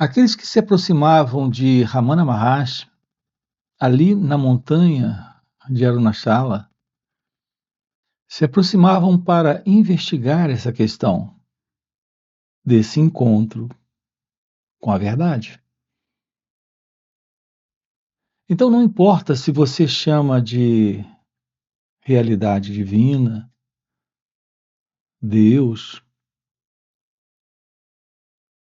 Aqueles que se aproximavam de Ramana Maharshi, ali na montanha de Arunachala, se aproximavam para investigar essa questão desse encontro com a verdade. Então não importa se você chama de realidade divina, Deus,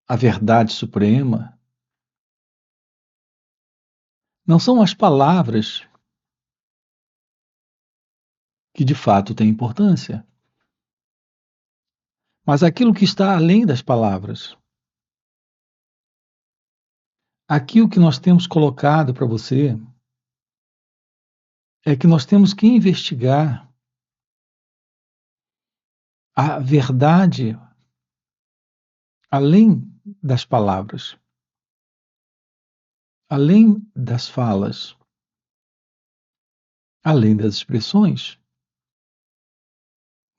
a verdade suprema, não são as palavras que de fato têm importância, mas aquilo que está além das palavras. Aqui o que nós temos colocado para você é que nós temos que investigar a verdade além das palavras, além das falas, além das expressões,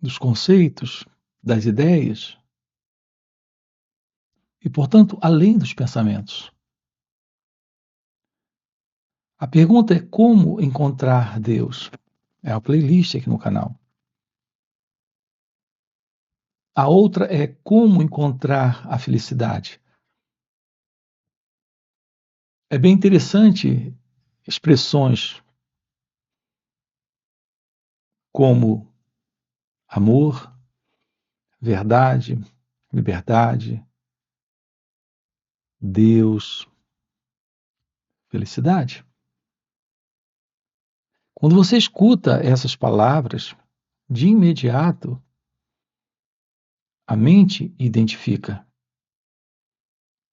dos conceitos, das ideias e, portanto, além dos pensamentos. A pergunta é como encontrar Deus. É a playlist aqui no canal. A outra é como encontrar a felicidade. É bem interessante expressões como amor, verdade, liberdade, Deus, felicidade. Quando você escuta essas palavras, de imediato a mente identifica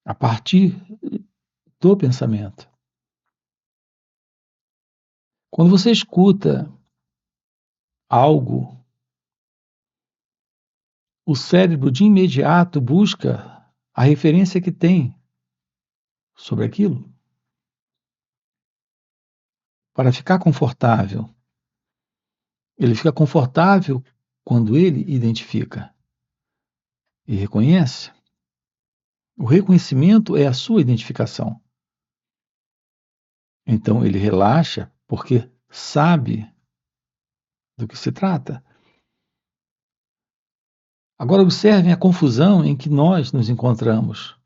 a partir do pensamento. Quando você escuta algo, o cérebro de imediato busca a referência que tem sobre aquilo para ficar confortável. Ele fica confortável quando ele identifica e reconhece. O reconhecimento é a sua identificação. Então ele relaxa porque sabe do que se trata. Agora observem a confusão em que nós nos encontramos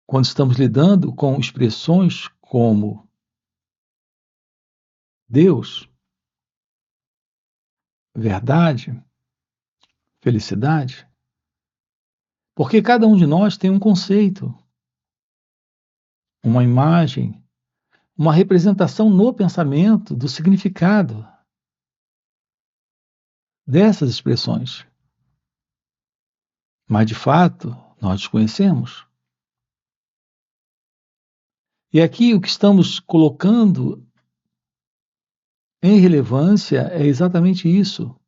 quando estamos lidando com expressões como Deus, verdade, felicidade, porque cada um de nós tem um conceito, uma imagem, uma representação no pensamento do significado dessas expressões. Mas, de fato, nós desconhecemos. E aqui o que estamos colocando em relevância é exatamente isso.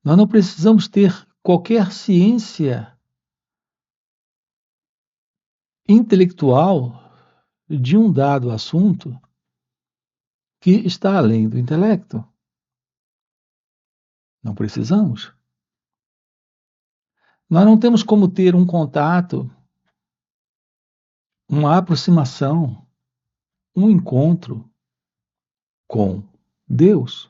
Nós não precisamos ter qualquer ciência intelectual de um dado assunto que está além do intelecto. Não precisamos. Nós não temos como ter um contato, uma aproximação, um encontro com Deus.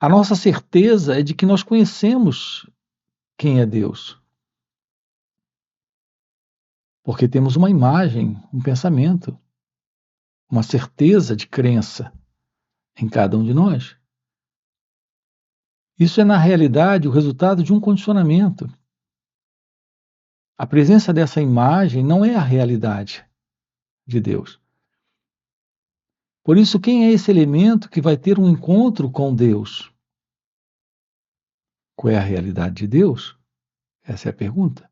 A nossa certeza é de que nós conhecemos quem é Deus. Porque temos uma imagem, um pensamento, uma certeza de crença em cada um de nós. Isso é, na realidade, o resultado de um condicionamento. A presença dessa imagem não é a realidade de Deus. Por isso, quem é esse elemento que vai ter um encontro com Deus? Qual é a realidade de Deus? Essa é a pergunta.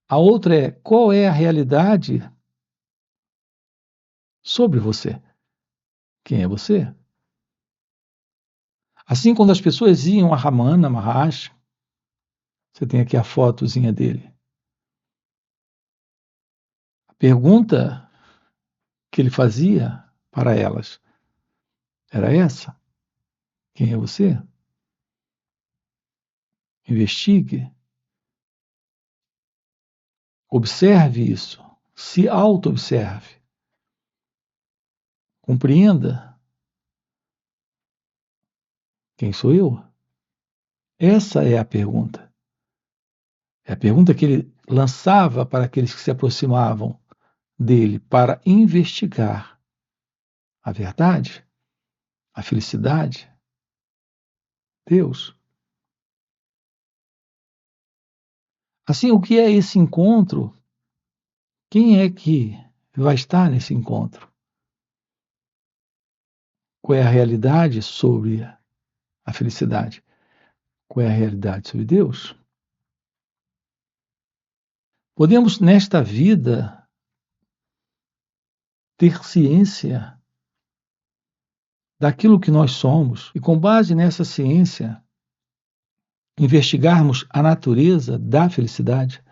A outra é, qual é a realidade sobre você? Quem é você? Assim, quando as pessoas iam a Ramana Maharshi, você tem aqui a fotozinha dele. A pergunta que ele fazia para elas era essa: quem é você? Investigue, observe isso, se auto-observe, compreenda quem sou eu. Essa é a pergunta. É a pergunta que ele lançava para aqueles que se aproximavam dele para investigar a verdade, a felicidade, Deus. Assim, o que é esse encontro? Quem é que vai estar nesse encontro? Qual é a realidade sobre a felicidade? Qual é a realidade sobre Deus? Podemos, nesta vida, ter ciência daquilo que nós somos e, com base nessa ciência, investigarmos a natureza da felicidade,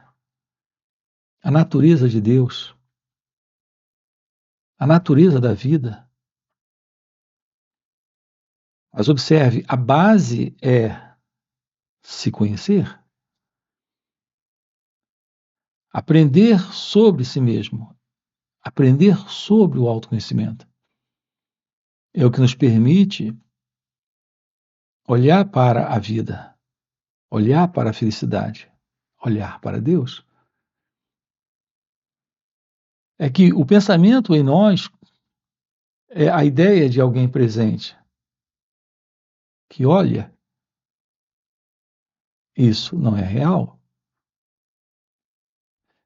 a natureza de Deus, a natureza da vida. Mas observe, a base é se conhecer, aprender sobre si mesmo, aprender sobre o autoconhecimento. É o que nos permite olhar para a vida, olhar para a felicidade, olhar para Deus. É que o pensamento em nós é a ideia de alguém presente que olha. Isso não é real.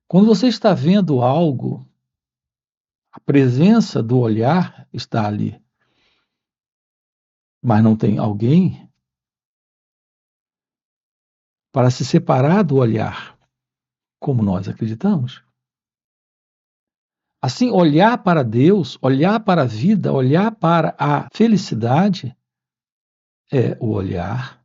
Quando você está vendo algo, a presença do olhar está ali, mas não tem alguém para se separar do olhar, como nós acreditamos. Assim, olhar para Deus, olhar para a vida, olhar para a felicidade é o olhar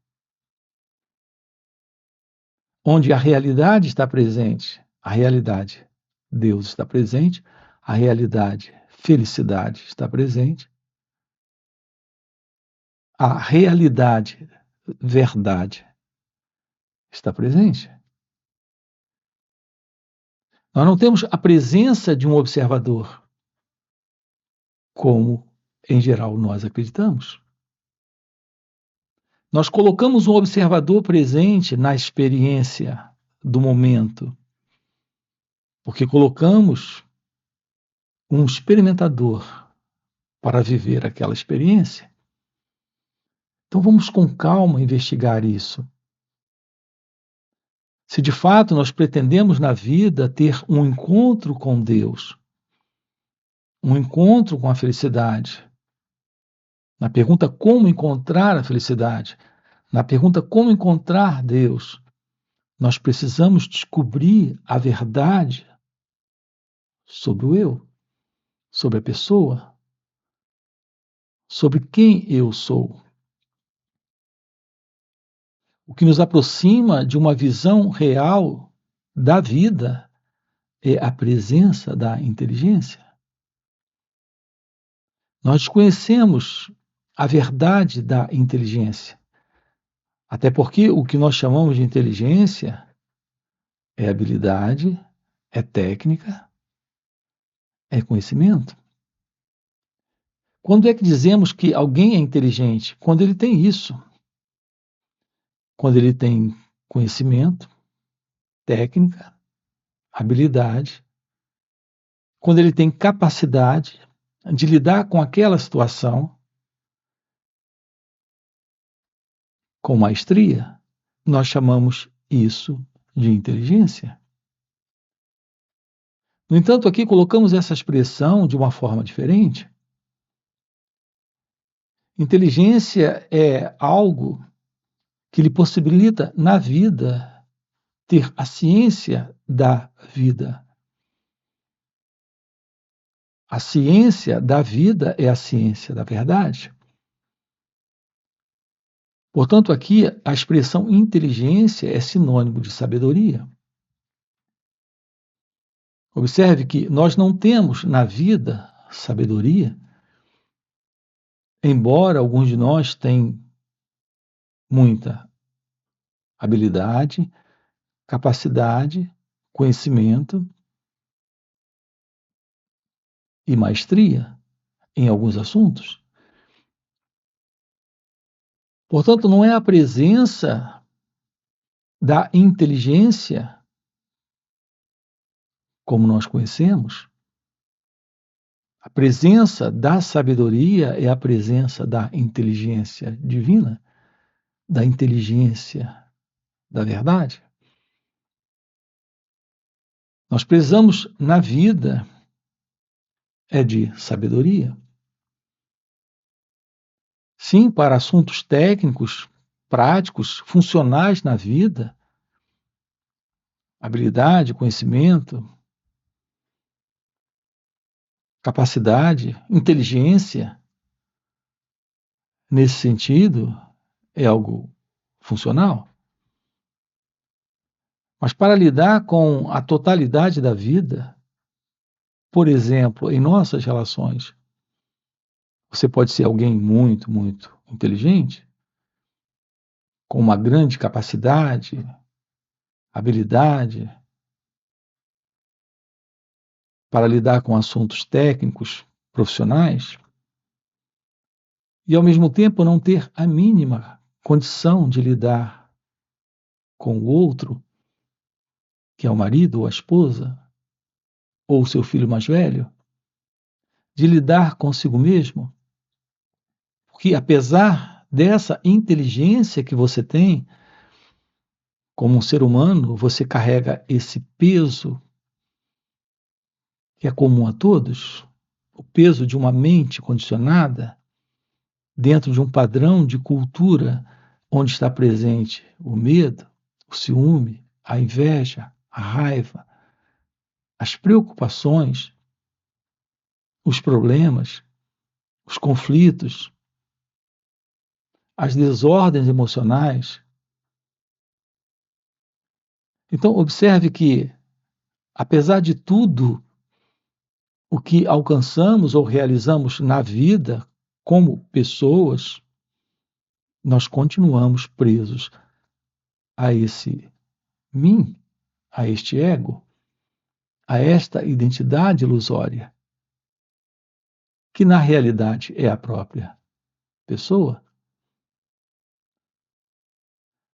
onde a realidade está presente, a realidade, Deus está presente, a realidade, felicidade está presente, a realidade, verdade está presente. Nós não temos a presença de um observador, como em geral nós acreditamos. Nós colocamos um observador presente na experiência do momento, porque colocamos um experimentador para viver aquela experiência. Então vamos com calma investigar isso. Se de fato nós pretendemos na vida ter um encontro com Deus, um encontro com a felicidade, na pergunta como encontrar a felicidade, na pergunta como encontrar Deus, nós precisamos descobrir a verdade sobre o eu, sobre a pessoa, sobre quem eu sou. O que nos aproxima de uma visão real da vida é a presença da inteligência. Nós desconhecemos a verdade da inteligência. Até porque o que nós chamamos de inteligência é habilidade, é técnica, é conhecimento. Quando é que dizemos que alguém é inteligente? Quando ele tem isso. Quando ele tem conhecimento, técnica, habilidade, quando ele tem capacidade de lidar com aquela situação com maestria, nós chamamos isso de inteligência. No entanto, aqui colocamos essa expressão de uma forma diferente. Inteligência é algo que lhe possibilita, na vida, ter a ciência da vida. A ciência da vida é a ciência da verdade. Portanto, aqui a expressão inteligência é sinônimo de sabedoria. Observe que nós não temos na vida sabedoria, embora alguns de nós tenham muita habilidade, capacidade, conhecimento e maestria em alguns assuntos. Portanto, não é a presença da inteligência, como nós conhecemos. A presença da sabedoria é a presença da inteligência divina, da inteligência da verdade. Nós precisamos, na vida, de sabedoria. Sim, para assuntos técnicos, práticos, funcionais na vida, habilidade, conhecimento, capacidade, inteligência, nesse sentido, é algo funcional. Mas para lidar com a totalidade da vida, por exemplo, em nossas relações, você pode ser alguém muito, muito inteligente, com uma grande capacidade, habilidade, para lidar com assuntos técnicos, profissionais, e ao mesmo tempo não ter a mínima condição de lidar com o outro, que é o marido ou a esposa, ou o seu filho mais velho, de lidar consigo mesmo, porque apesar dessa inteligência que você tem, como um ser humano, você carrega esse peso que é comum a todos, o peso de uma mente condicionada dentro de um padrão de cultura onde está presente o medo, o ciúme, a inveja, a raiva, as preocupações, os problemas, os conflitos, as desordens emocionais. Então, observe que, apesar de tudo o que alcançamos ou realizamos na vida como pessoas, nós continuamos presos a esse mim, a este ego, a esta identidade ilusória, que na realidade é a própria pessoa.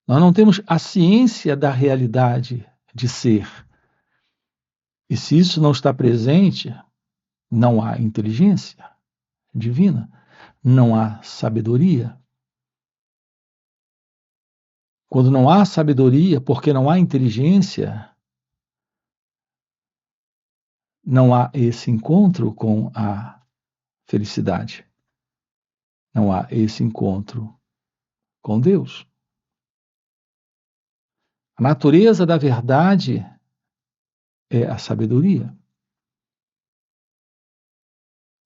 Nós não temos a ciência da realidade de ser. E se isso não está presente, não há inteligência divina, não há sabedoria. Quando não há sabedoria, porque não há inteligência, não há esse encontro com a felicidade. Não há esse encontro com Deus. A natureza da verdade é a sabedoria.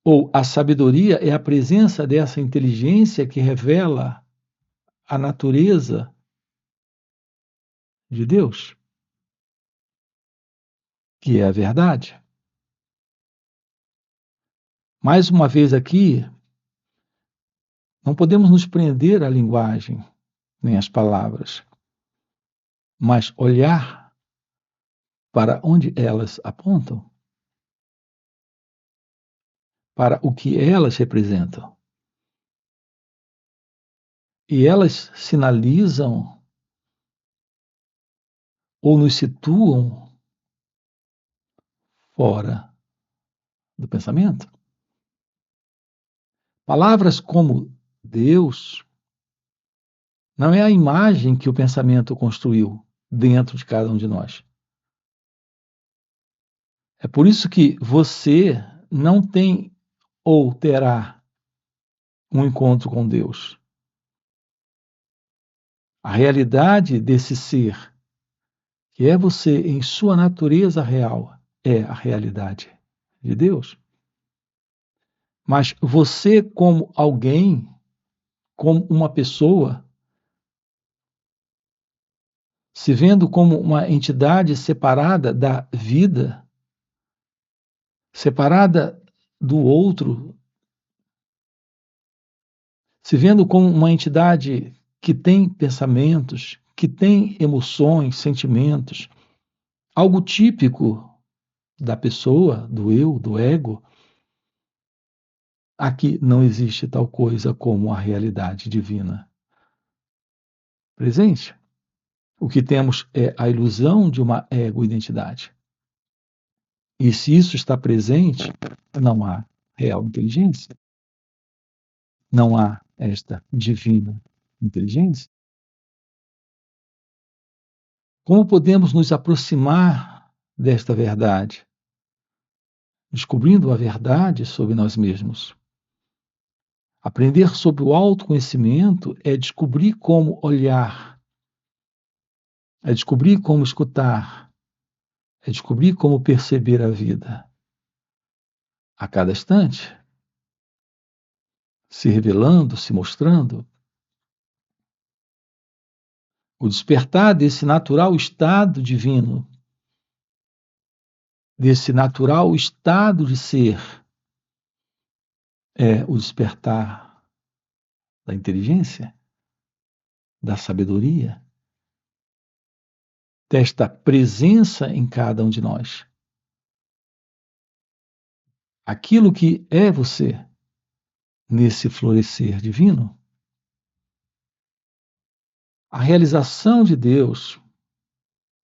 Ou a sabedoria é a presença dessa inteligência que revela a natureza de Deus, que é a verdade. Mais uma vez aqui, não podemos nos prender à linguagem, nem às palavras, mas olhar para onde elas apontam, para o que elas representam. E elas sinalizam ou nos situam fora do pensamento. Palavras como Deus não é a imagem que o pensamento construiu dentro de cada um de nós. É por isso que você não tem ou terá um encontro com Deus. A realidade desse ser, que é você em sua natureza real, é a realidade de Deus. Mas você, como alguém, como uma pessoa, se vendo como uma entidade separada da vida, separada do outro, se vendo como uma entidade que tem pensamentos, que tem emoções, sentimentos, algo típico da pessoa, do eu, do ego, aqui não existe tal coisa como a realidade divina presente. O que temos é a ilusão de uma ego-identidade. E se isso está presente, não há real inteligência. Não há esta divina inteligência. Como podemos nos aproximar desta verdade? Descobrindo a verdade sobre nós mesmos. Aprender sobre o autoconhecimento é descobrir como olhar, é descobrir como escutar, é descobrir como perceber a vida. A cada instante, se revelando, se mostrando. O despertar desse natural estado divino, desse natural estado de ser, é o despertar da inteligência, da sabedoria, desta presença em cada um de nós. Aquilo que é você nesse florescer divino, a realização de Deus,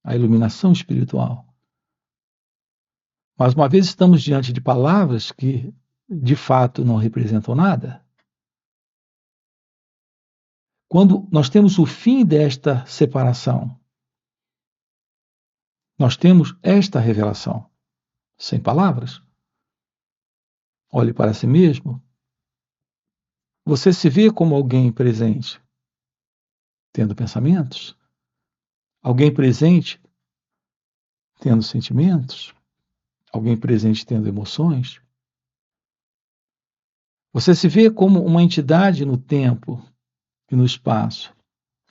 a iluminação espiritual. Mas uma vez estamos diante de palavras que de fato não representam nada. Quando nós temos o fim desta separação, nós temos esta revelação, sem palavras. Olhe para si mesmo. Você se vê como alguém presente, tendo pensamentos? Alguém presente, tendo sentimentos? Alguém presente, tendo emoções? Você se vê como uma entidade no tempo e no espaço?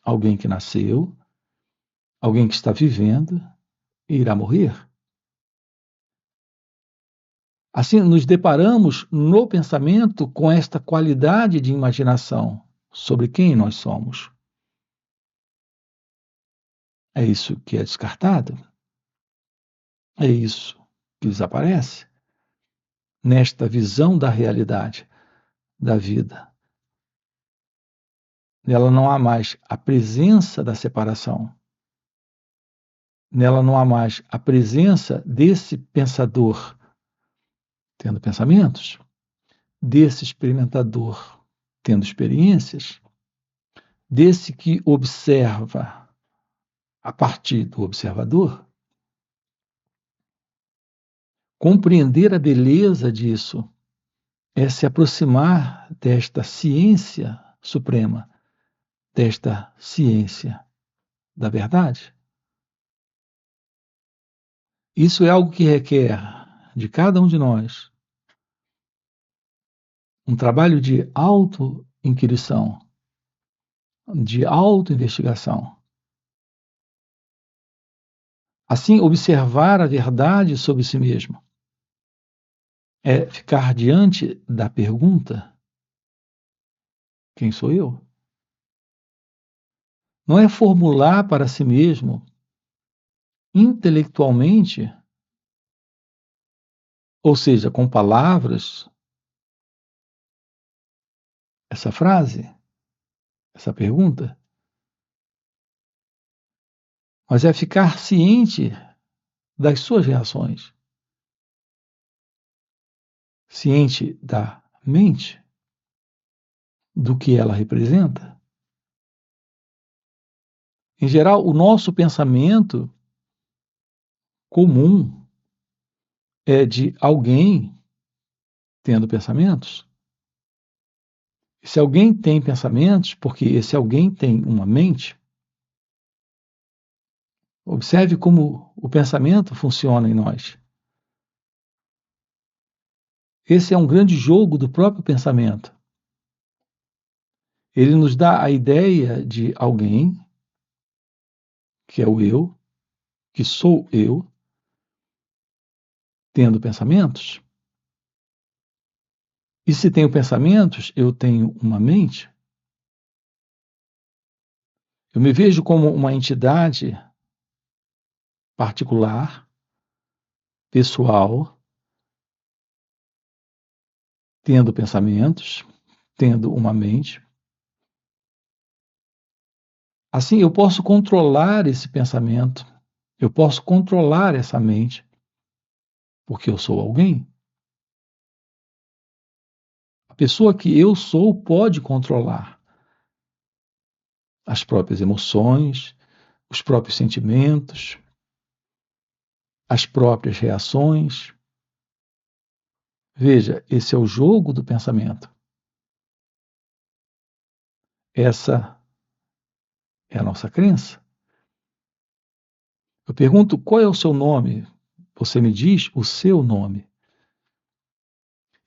Alguém que nasceu, alguém que está vivendo e irá morrer? Assim, nos deparamos no pensamento com esta qualidade de imaginação sobre quem nós somos. É isso que é descartado? É isso que desaparece? Nesta visão da realidade, da vida. Nela não há mais a presença da separação. Nela não há mais a presença desse pensador tendo pensamentos, desse experimentador tendo experiências, desse que observa a partir do observador. Compreender a beleza disso é se aproximar desta ciência suprema, desta ciência da verdade. Isso é algo que requer de cada um de nós um trabalho de auto-inquirição, de auto-investigação. Assim, observar a verdade sobre si mesmo é ficar diante da pergunta: quem sou eu? Não é formular para si mesmo, intelectualmente, ou seja, com palavras, essa frase, essa pergunta, mas é ficar ciente das suas reações, ciente da mente, do que ela representa. Em geral, o nosso pensamento comum é de alguém tendo pensamentos. Se alguém tem pensamentos, porque esse alguém tem uma mente, observe como o pensamento funciona em nós. Esse é um grande jogo do próprio pensamento. Ele nos dá a ideia de alguém, que é o eu, que sou eu, tendo pensamentos. E se tenho pensamentos, eu tenho uma mente. Eu me vejo como uma entidade particular, pessoal, tendo pensamentos, tendo uma mente. Assim, eu posso controlar esse pensamento, eu posso controlar essa mente, porque eu sou alguém. A pessoa que eu sou pode controlar as próprias emoções, os próprios sentimentos, as próprias reações. Veja, esse é o jogo do pensamento. Essa é a nossa crença. Eu pergunto qual é o seu nome, você me diz o seu nome.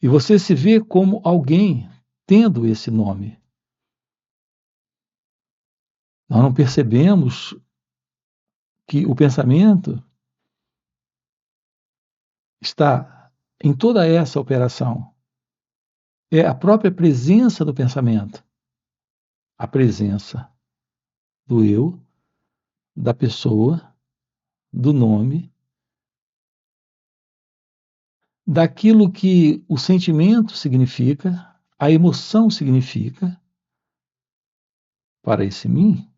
E você se vê como alguém tendo esse nome. Nós não percebemos que o pensamento está em toda essa operação. É a própria presença do pensamento, a presença do eu, da pessoa, do nome, daquilo que o sentimento significa, a emoção significa para esse mim,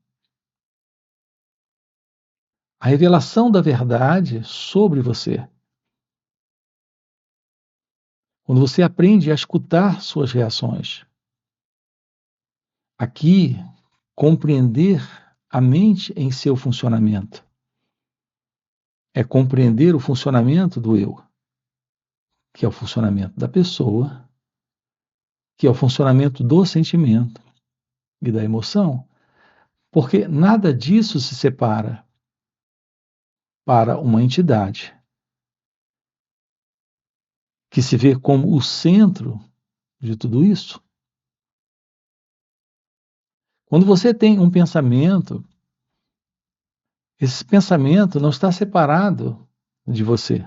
a revelação da verdade sobre você. Quando você aprende a escutar suas reações. Aqui, compreender a mente em seu funcionamento. É compreender o funcionamento do eu, que é o funcionamento da pessoa, que é o funcionamento do sentimento e da emoção, porque nada disso se separa para uma entidade que se vê como o centro de tudo isso. Quando você tem um pensamento, esse pensamento não está separado de você.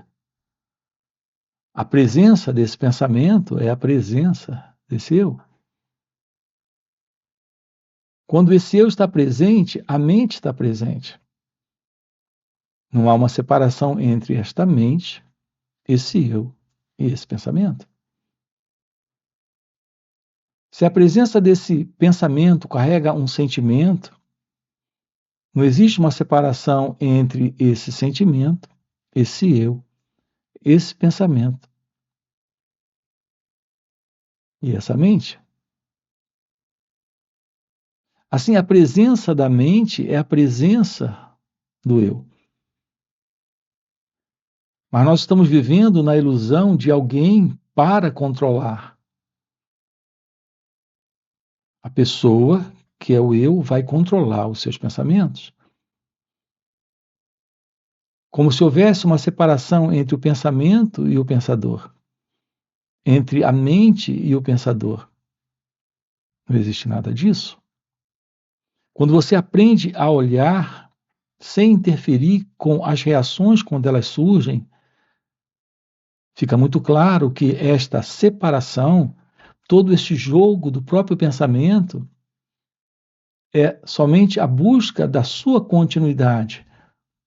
A presença desse pensamento é a presença desse eu. Quando esse eu está presente, a mente está presente. Não há uma separação entre esta mente, esse eu e esse pensamento. Se a presença desse pensamento carrega um sentimento, não existe uma separação entre esse sentimento, esse eu, esse pensamento e essa mente. Assim, a presença da mente é a presença do eu. Mas nós estamos vivendo na ilusão de alguém para controlar. A pessoa, que é o eu, vai controlar os seus pensamentos. Como se houvesse uma separação entre o pensamento e o pensador, entre a mente e o pensador. Não existe nada disso. Quando você aprende a olhar sem interferir com as reações quando elas surgem, fica muito claro que esta separação, todo este jogo do próprio pensamento, é somente a busca da sua continuidade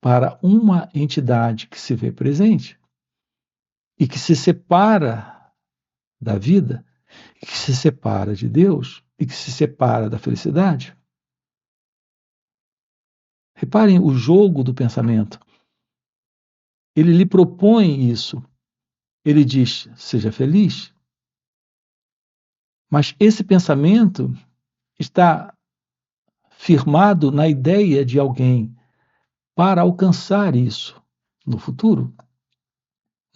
para uma entidade que se vê presente e que se separa da vida, e que se separa de Deus e que se separa da felicidade. Reparem o jogo do pensamento. Ele lhe propõe isso. Ele diz: seja feliz. Mas esse pensamento está firmado na ideia de alguém para alcançar isso no futuro.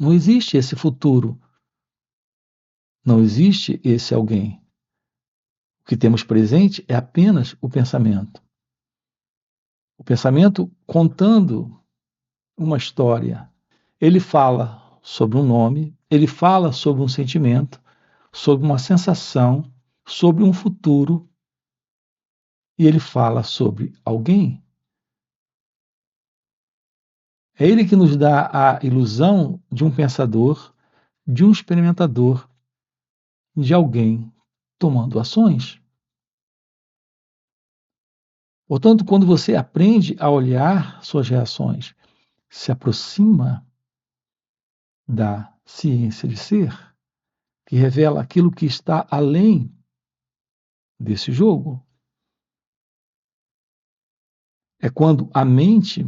Não existe esse futuro. Não existe esse alguém. O que temos presente é apenas o pensamento. O pensamento contando uma história. Ele fala sobre um nome, ele fala sobre um sentimento, sobre uma sensação, sobre um futuro, e ele fala sobre alguém. É ele que nos dá a ilusão de um pensador, de um experimentador, de alguém tomando ações. Portanto, quando você aprende a olhar suas reações, se aproxima da ciência de ser, que revela aquilo que está além desse jogo. É quando a mente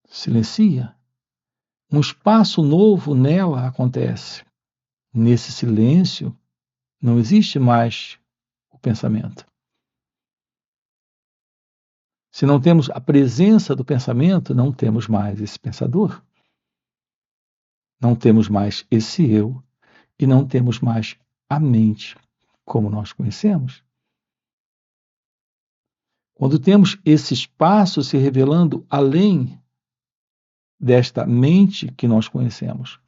silencia, um espaço novo nela acontece. Nesse silêncio, não existe mais o pensamento. Se não temos a presença do pensamento, não temos mais esse pensador. Não temos mais esse eu e não temos mais a mente como nós conhecemos. Quando temos esse espaço se revelando além desta mente que nós conhecemos,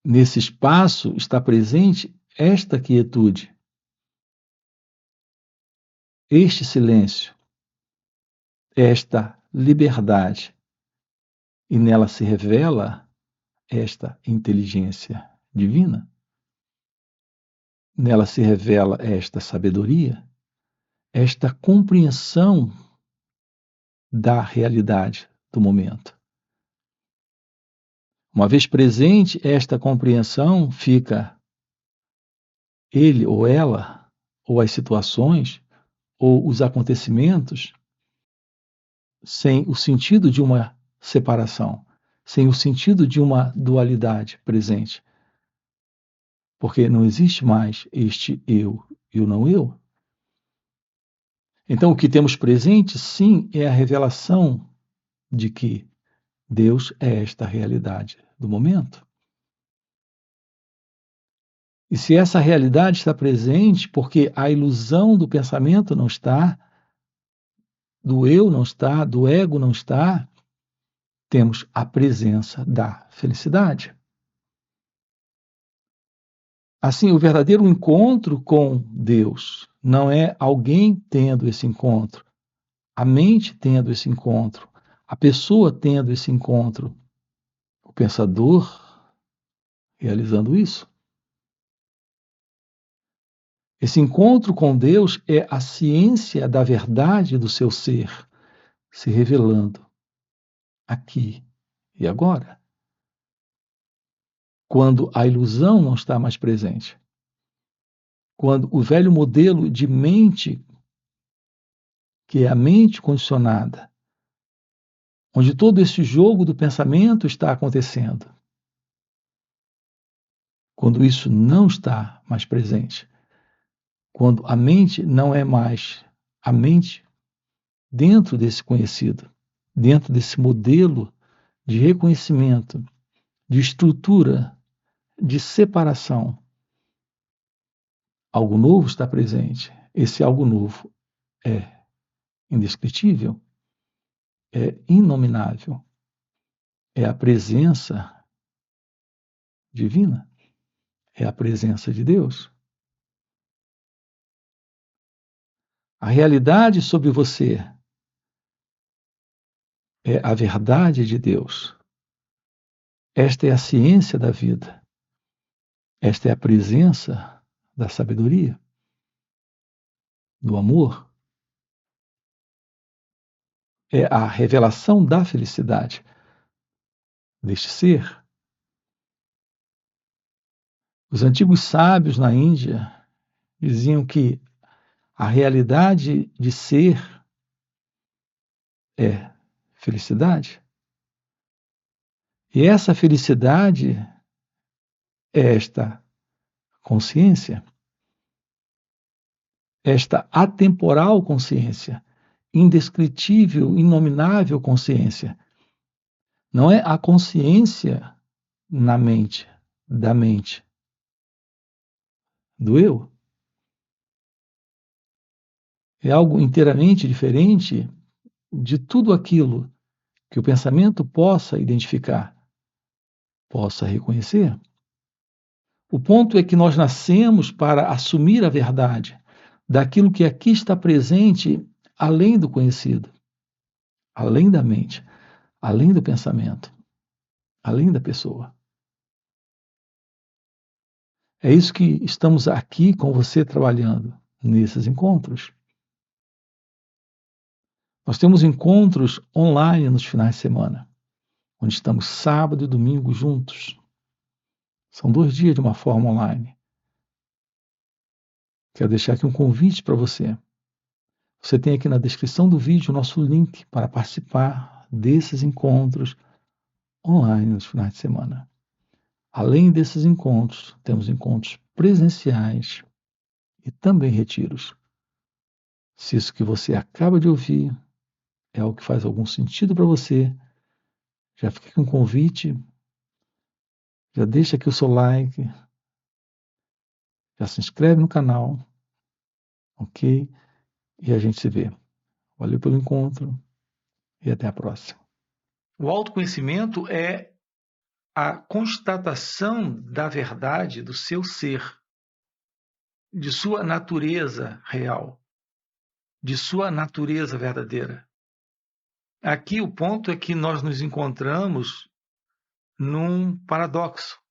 nesse espaço está presente esta quietude, este silêncio, esta liberdade, e nela se revela esta inteligência divina, nela se revela esta sabedoria, esta compreensão da realidade do momento. Uma vez presente esta compreensão, fica ele ou ela, ou as situações, ou os acontecimentos, sem o sentido de uma separação, sem o sentido de uma dualidade presente. Porque não existe mais este eu e o não eu. Então, o que temos presente, sim, é a revelação de que Deus é esta realidade do momento. E se essa realidade está presente, porque a ilusão do pensamento não está, do eu não está, do ego não está, temos a presença da felicidade. Assim, o verdadeiro encontro com Deus não é alguém tendo esse encontro, a mente tendo esse encontro, a pessoa tendo esse encontro, o pensador realizando isso. Esse encontro com Deus é a ciência da verdade do seu ser se revelando aqui e agora, quando a ilusão não está mais presente, quando o velho modelo de mente, que é a mente condicionada, onde todo esse jogo do pensamento está acontecendo, quando isso não está mais presente, quando a mente não é mais a mente dentro desse conhecido, dentro desse modelo de reconhecimento, de estrutura, de separação, algo novo está presente. Esse algo novo é indescritível, é inominável, é a presença divina, é a presença de Deus. A realidade sobre você é a verdade de Deus. Esta é a ciência da vida. Esta é a presença da sabedoria, do amor. É a revelação da felicidade deste ser. Os antigos sábios na Índia diziam que a realidade de ser é felicidade. E essa felicidade é esta consciência, esta atemporal consciência, indescritível, inominável consciência. Não é a consciência na mente, da mente, do eu. É algo inteiramente diferente de tudo aquilo que o pensamento possa identificar, possa reconhecer. O ponto é que nós nascemos para assumir a verdade daquilo que aqui está presente além do conhecido, além da mente, além do pensamento, além da pessoa. É isso que estamos aqui com você trabalhando nesses encontros. Nós temos encontros online nos finais de semana, onde estamos sábado e domingo juntos. São 2 dias de uma forma online. Quero deixar aqui um convite para você. Você tem aqui na descrição do vídeo o nosso link para participar desses encontros online nos finais de semana. Além desses encontros, temos encontros presenciais e também retiros. Se isso que você acaba de ouvir é algo que faz algum sentido para você, já fica aqui um convite, já deixa aqui o seu like, já se inscreve no canal, ok? E a gente se vê. Valeu pelo encontro e até a próxima. O autoconhecimento é a constatação da verdade do seu ser, de sua natureza real, de sua natureza verdadeira. Aqui o ponto é que nós nos encontramos num paradoxo.